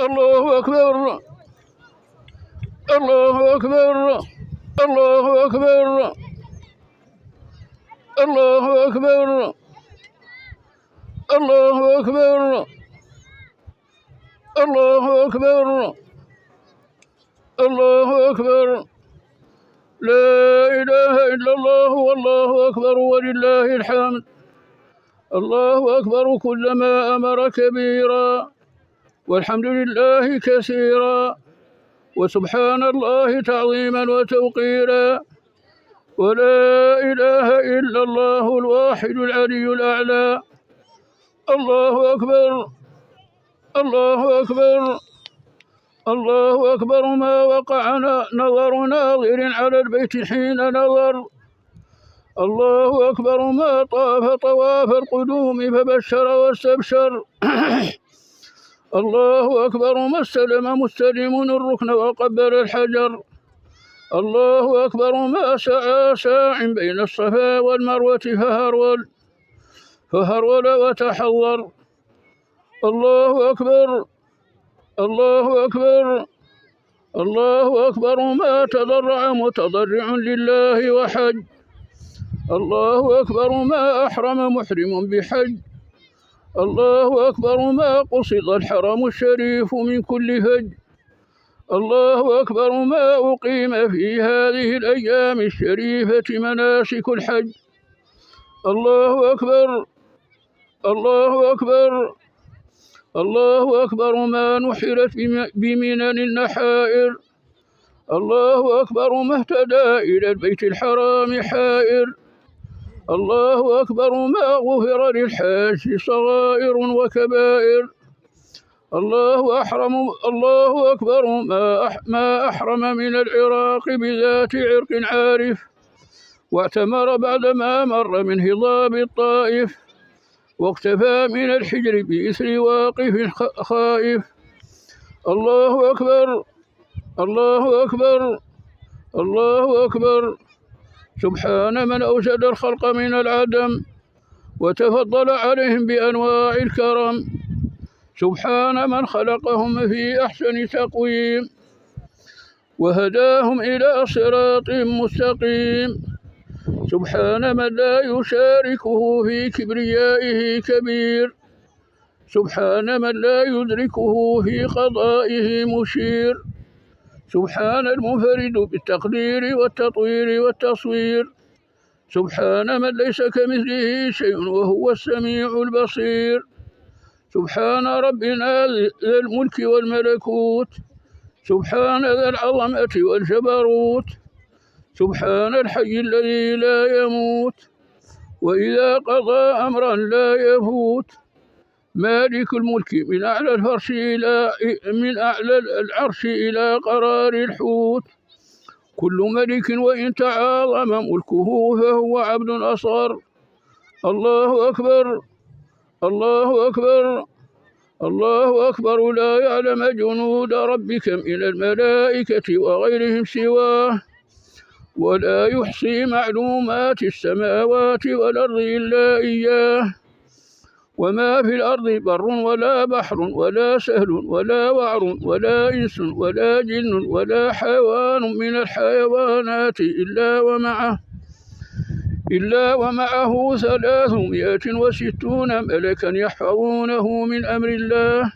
الله أكبر الله أكبر الله أكبر الله أكبر الله أكبر الله أكبر الله أكبر لا إله إلا الله والله أكبر ولله الحمد الله أكبر كلما أمر كبيرا والحمد لله كثيرا وسبحان الله تعظيما وتوقيرا ولا إله إلا الله الواحد العلي الأعلى الله أكبر الله أكبر الله أكبر ما وقع نظر ناظر على البيت حين نظر الله أكبر ما طاف طواف القدوم فبشر واستبشر الله أكبر ما استلم مستلم الركن وقبل الحجر الله أكبر ما سعى ساع بين الصفا والمروة فهرول وتحضر الله أكبر الله أكبر الله أكبر ما تضرع متضرع لله وحج الله أكبر ما أحرم محرم بحج الله أكبر ما قصد الحرم الشريف من كل فج الله أكبر ما أقيم في هذه الأيام الشريفة مناسك الحج الله أكبر الله أكبر الله أكبر ما نحرت بمنن النحائر الله أكبر ما اهتدى إلى البيت الحرام حائر الله أكبر ما غفر للحاج صغائر وكبائر الله أكبر ما أحرم من العراق بذات عرق عارف واعتمر بعدما مر من هضاب الطائف واقتفى من الحجر بإثر واقف خائف الله أكبر الله أكبر الله أكبر سبحان من أوجد الخلق من العدم وتفضل عليهم بأنواع الكرم سبحان من خلقهم في أحسن تقويم وهداهم إلى صراط مستقيم سبحان من لا يشاركه في كبريائه كبير سبحان من لا يدركه في قضائه مشير سبحان المنفرد بالتقدير والتطوير والتصوير سبحان من ليس كمثله شيء وهو السميع البصير سبحان ربنا ذي الملك والملكوت سبحان ذا العظمة والجبروت سبحان الحي الذي لا يموت وإذا قضى أمرا لا يفوت مالك الملك من أعلى العرش إلى قرار الحوت كل ملك وإن تعاظم ملكه فهو عبد أصغر الله أكبر الله أكبر الله أكبر لا يعلم جنود ربك من الملائكة وغيرهم سواه ولا يحصي معلومات السماوات والأرض إلا إياه وما في الأرض بر ولا بحر ولا سهل ولا وعر ولا إنس ولا جن ولا حيوان من الحيوانات إلا ومعه 360 ملكا يحفظونه من أمر الله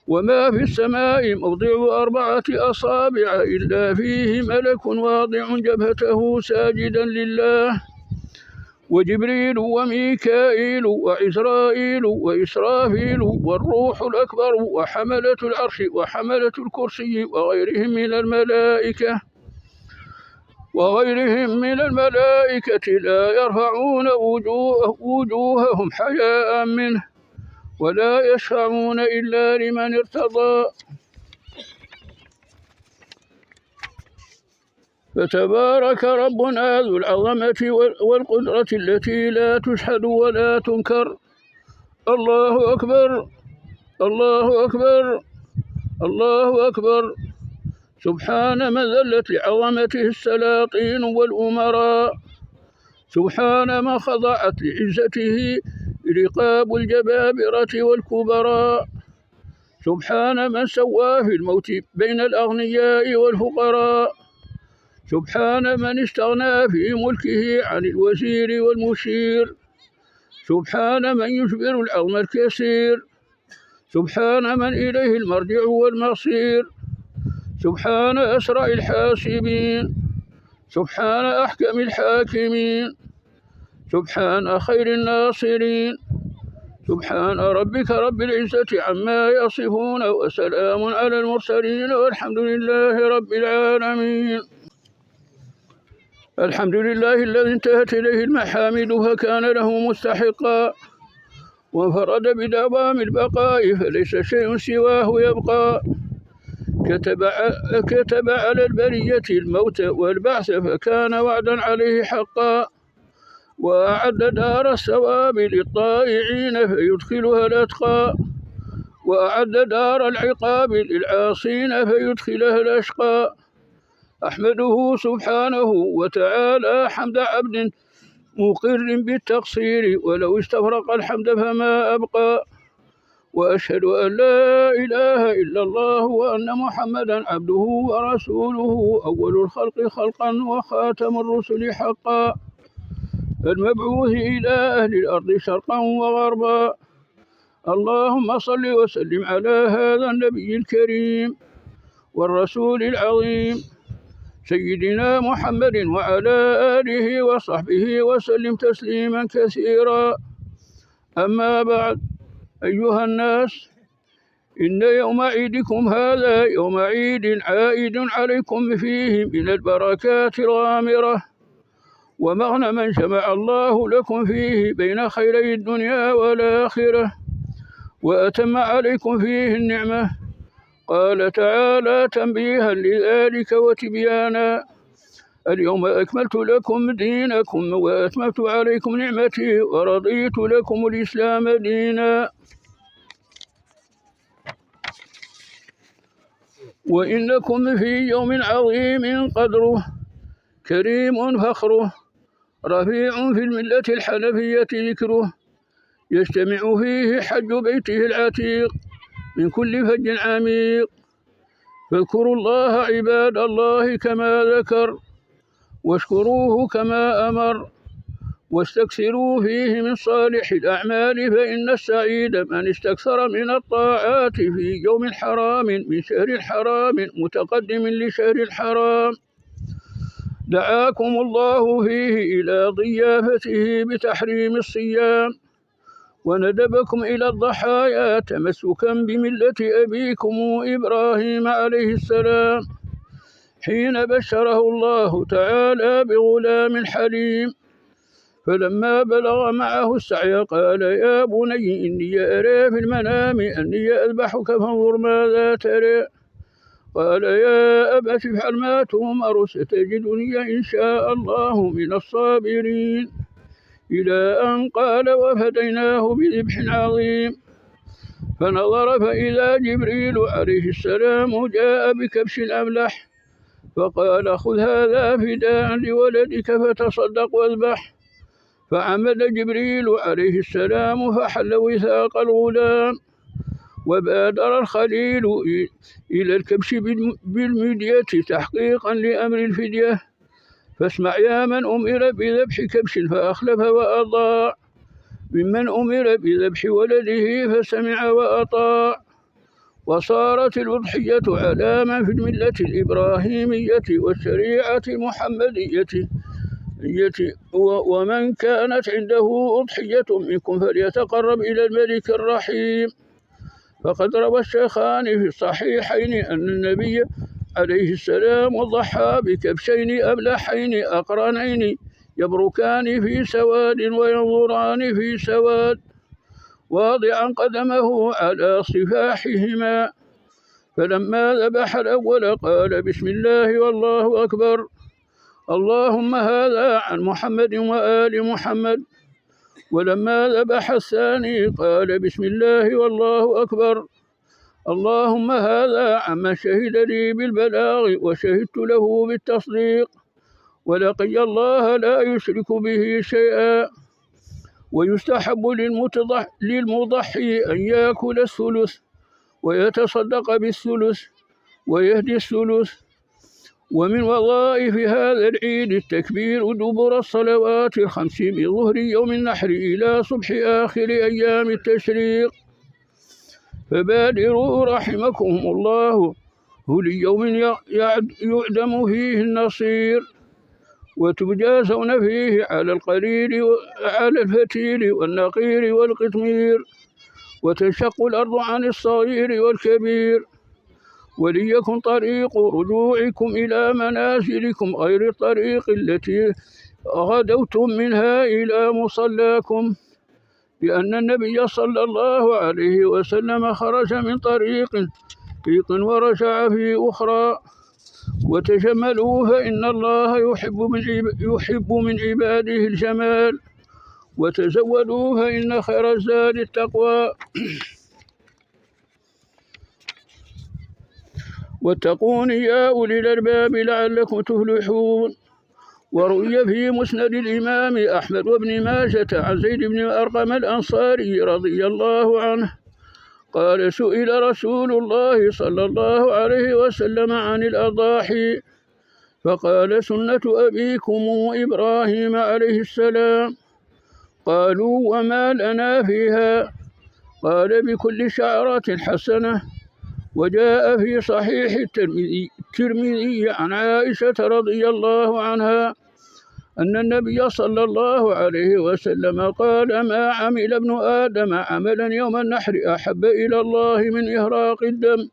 وما في السماء موضع 4 أصابع إلا فيه ملك واضع جبهته ساجدا لله وجبريل وميكائيل وعزرائيل وإسرافيل والروح الأكبر وحملة العرش وحملة الكرسي وغيرهم من الملائكة لا يرفعون وجوههم حياء منه ولا يشفعون إلا لمن ارتضى فتبارك ربنا ذو العظمة والقدرة التي لا تشهد ولا تنكر الله أكبر الله أكبر الله أكبر سبحان من ذلت لعظمته السلاطين والأمراء سبحان من خضعت لعزته رقاب الجبابرة والكبراء سبحان من سوى في الموت بين الأغنياء والفقراء. سبحان من استغنى في ملكه عن الوزير والمشير. سبحان من يجبر العظم الكثير. سبحان من إليه المرجع والمصير. سبحان أسرع الحاسبين. سبحان أحكم الحاكمين. سبحان خير الناصرين. سبحان ربك رب العزة عما يصفون وسلام على المرسلين والحمد لله رب العالمين. الحمد لله الذي انتهت إليه المحامد فكان له مستحقا، وانفرد بدوام البقاء فليس شيء سواه يبقى. كتب على البرية الموت والبعث فكان وعدا عليه حقا، وأعد دار الثواب للطائعين فيدخلها الأتقى، وأعد دار العقاب للعاصين فيدخلها الأشقى. أحمده سبحانه وتعالى حمد عبد مقر بالتقصير، ولو استفرق الحمد فما أبقى. وأشهد أن لا إله إلا الله وأن محمدا عبده ورسوله، أول الخلق خلقا وخاتم الرسل حقا، المبعوث إلى أهل الأرض شرقا وغربا. اللهم صل وسلم على هذا النبي الكريم والرسول العظيم سيدنا محمد وعلى آله وصحبه وسلم تسليما كثيرا. أما بعد، أيها الناس، إن يوم عيدكم هذا يوم عيد عائد عليكم فيه من البركات الغامرة، ومغنما جمع الله لكم فيه بين خيري الدنيا والآخرة، وأتم عليكم فيه النعمة. قال تعالى تنبيها لذلك وتبيانا: اليوم أكملت لكم دينكم وأتممت عليكم نعمتي ورضيت لكم الإسلام دينا. وإنكم في يوم عظيم قدره، كريم فخره، رفيع في الملة الحنفية ذكره، يجتمع فيه حج بيته العتيق من كل فج عميق. فاذكروا الله عباد الله كما ذكر، واشكروه كما أمر، واستكثروا فيه من صالح الأعمال، فإن السعيد من استكثر من الطاعات في يوم حرام من شهر حرام متقدم لشهر الحرام. دعاكم الله فيه إلى ضيافته بتحريم الصيام، وندبكم إلى الضحايا تمسكا بملة أبيكم إبراهيم عليه السلام، حين بشره الله تعالى بغلام حليم. فلما بلغ معه السعي قال: يا بني إني أرى في المنام أني أذبحك فانظر ماذا ترى. قال: يا أبت افعل ما تؤمر ستجدني إن شاء الله من الصابرين، إلى أن قال: وفديناه بذبح عظيم. فنظر فإذا جبريل عليه السلام جاء بكبش أملح، فقال: خذ هذا فداء لولدك فتصدق واذبح. فعمد جبريل عليه السلام فحل وثاق الغلام، وبادر الخليل إلى الكبش بالمدية تحقيقا لأمر الفدية. فاسمع يا من أمر بذبح كبش فأخلف وأضاع، ممن أمر بذبح ولده فسمع وأطاع. وصارت الأضحية علاما في الملة الإبراهيمية والشريعة المحمدية. ومن كانت عنده أضحية منكم فليتقرب إلى الملك الرحيم. فقد روى الشيخان في الصحيحين أن النبي عليه السلام ضحى بكبشين أبلحين أقرنين يبركان في سواد وينظران في سواد، واضعا قدمه على صفاحهما. فلما ذبح الأول قال: بسم الله والله أكبر، اللهم هذا عن محمد وآل محمد. ولما ذبح الثاني قال: بسم الله والله أكبر، اللهم هذا عمن شهد لي بالبلاغ وشهدت له بالتصديق، ولقي الله لا يشرك به شيئا. ويستحب للمضحي أن يأكل الثلث، ويتصدق بالثلث ويهدي الثلث. ومن وظائف هذا العيد التكبير دبر الصلوات الخمس بظهر يوم النحر إلى صبح آخر أيام التشريق. فبادروا رحمكم الله ليوم يعدم فيه النصير، وتجازون فيه على القرير وعلى الفتيل والنقير والقطمير، وتنشق الأرض عن الصغير والكبير. وليكن طريق رجوعكم إلى منازلكم غير الطريق التي غدوتم منها إلى مصلاكم، لأن النبي صلى الله عليه وسلم خرج من طريق ورجع في أخرى. وتجملوا فإن الله يحب من عباده الجمال، وتزودوا فإن خير الزاد التقوى. واتقون يا أولي الألباب لعلكم تفلحون. وروي في مسند الإمام أحمد وابن ماجة عن زيد بن أرقم الأنصاري رضي الله عنه قال: سئل رسول الله صلى الله عليه وسلم عن الأضاحي فقال: سنة أبيكم إبراهيم عليه السلام. قالوا: وما لنا فيها؟ قال: بكل شعرة حسنة. وجاء في صحيح الترمذي عن عائشة رضي الله عنها أن النبي صلى الله عليه وسلم قال: ما عمل ابن آدم عملا يوم النحر أحب إلى الله من إهراق الدم،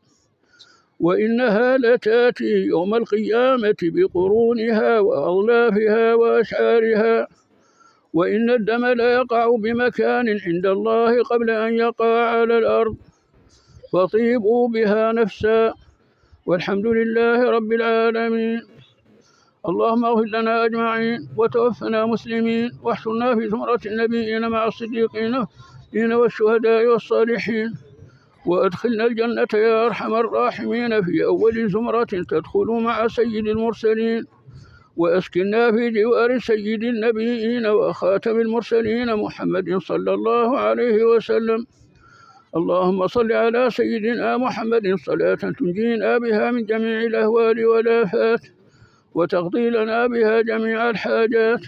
وإنها لتاتي يوم القيامة بقرونها وأظلافها وأشعارها، وإن الدم لا يقع بمكان عند الله قبل أن يقع على الأرض، فطيبوا بها نفسا. والحمد لله رب العالمين. اللهم اغفر لنا أجمعين، وتوفنا مسلمين، واحشرنا في زمرة النبيين مع الصديقين والشهداء والصالحين، وأدخلنا الجنة يا أرحم الراحمين في أول زمرة تدخل مع سيد المرسلين، وأسكننا في جوار سيد النبيين وخاتم المرسلين محمد صلى الله عليه وسلم. اللهم صل على سيدنا محمد صلاة تنجينا بها من جميع الأهوال والآفات، وتقضي لنا بها جميع الحاجات،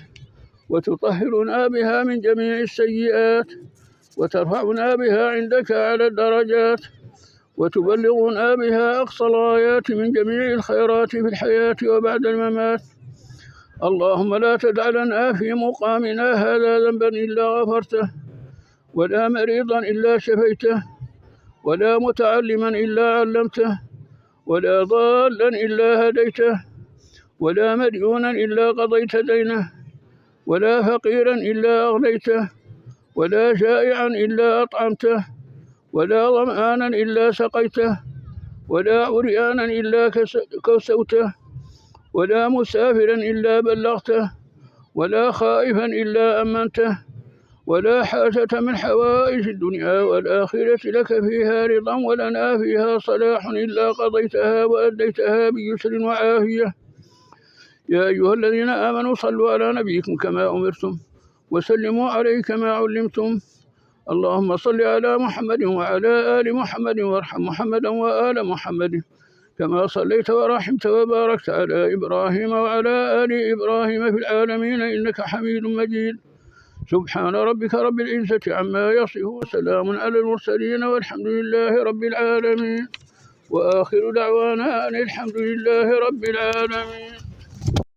وتطهرنا بها من جميع السيئات، وترفعنا بها عندك على الدرجات، وتبلغنا بها أقصى الغايات من جميع الخيرات في الحياة وبعد الممات. اللهم لا تدع لنا في مقامنا هذا ذنبا إلا غفرته، ولا مريضا إلا شفيته، ولا متعلما إلا علمته، ولا ضالا إلا هديته، ولا مديونا إلا قضيت دينه، ولا فقيرا إلا أغنيته، ولا جائعا إلا أطعمته، ولا ظمآنا إلا سقيته، ولا عريانا إلا كسوته، ولا مسافرا إلا بلغته، ولا خائفا إلا أمنته، ولا حاجة من حوائج الدنيا والآخرة لك فيها رضا ولنا فيها صلاح إلا قضيتها وأديتها بيسر وعافية. يا أيها الذين آمنوا صلوا على نبيكم كما أمرتم، وسلموا عليه كما علمتم. اللهم صل على محمد وعلى آل محمد، وارحم محمدا وآل محمد كما صليت ورحمت وباركت على إبراهيم وعلى آل إبراهيم في العالمين إنك حميد مجيد. سبحان ربك رب العزة عما يصفون، وسلام على المرسلين، والحمد لله رب العالمين. وآخر دعوانا أن الحمد لله رب العالمين.